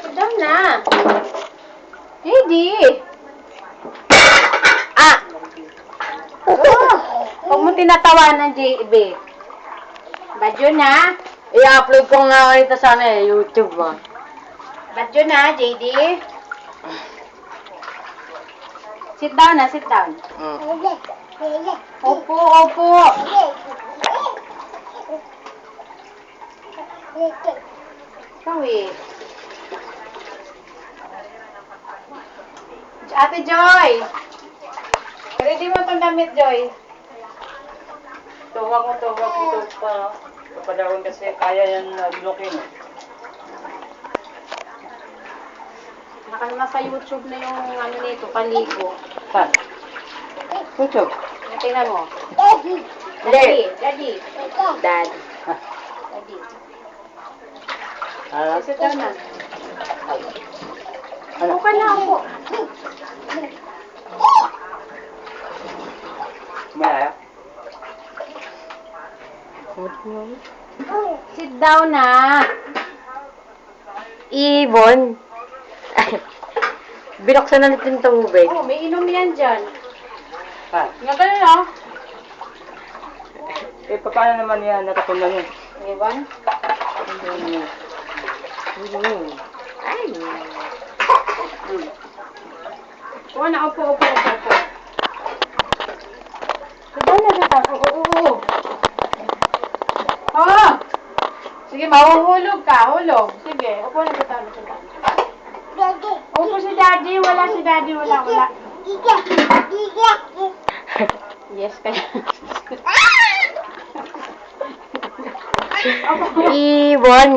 Sit down na. JD. Ah! Huwag mo tinatawanan, JB. Badyo na. I-upload ko nga ito sa YouTube ba? Badyo na, JD. Sit down na, sit down. Opo, opo. Ikaw eh. Ate Joy. Ready mo itong damit, Joy. Tuwag mo ito pa. Papadawin kasi kaya yan lukin. Nasa YouTube na yung ano nito, paligo. Saan? YouTube? Tingnan mo. Hindi. Daddy. Dad. Daddy. Ah? Sit down na. Ano? Upo ka na, upo. Malaya? Sit down na. Ibon. Binuksan na natin itong tubig. Oh, may inom yan dyan. Ah. Nga ganun, no? Eh, paano naman yan? Natutunan yun. Ewan? Ay. Upo na, upo. Sit down na, sit down. Oo. Oh! Sige, mahuhulog ka. Hulog. Sige, upo na, sit down. Upo si Daddy. Wala si Daddy. Wala. Yes, kaya. Ibon.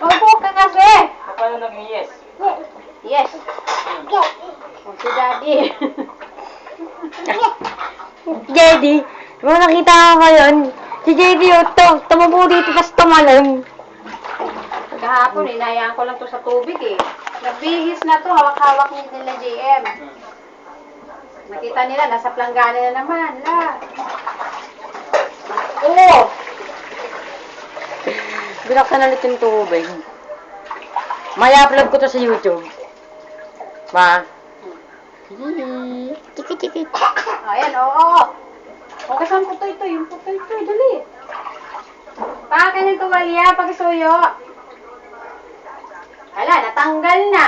Upo ka kasi. Paano naging yes? Yes. Oh, si Daddy. JD, mo nakita ko ngayon. Si JD, tumubo dito tapos tumalon. Kahapon, inayaan ko lang to sa tubig eh. Nagbihis na to, hawak-hawak ni nila JM. Nakita nila, nasa planggana na naman. La. Oo! Binuksan na ulit yung tubig. May upload ko to sa YouTube. Ma. Chiki. Ayan, oo. O, kasama po ito, yung puto ito, dali. Pakin yung tuwalya, pagisuyo. Hala, natanggal na.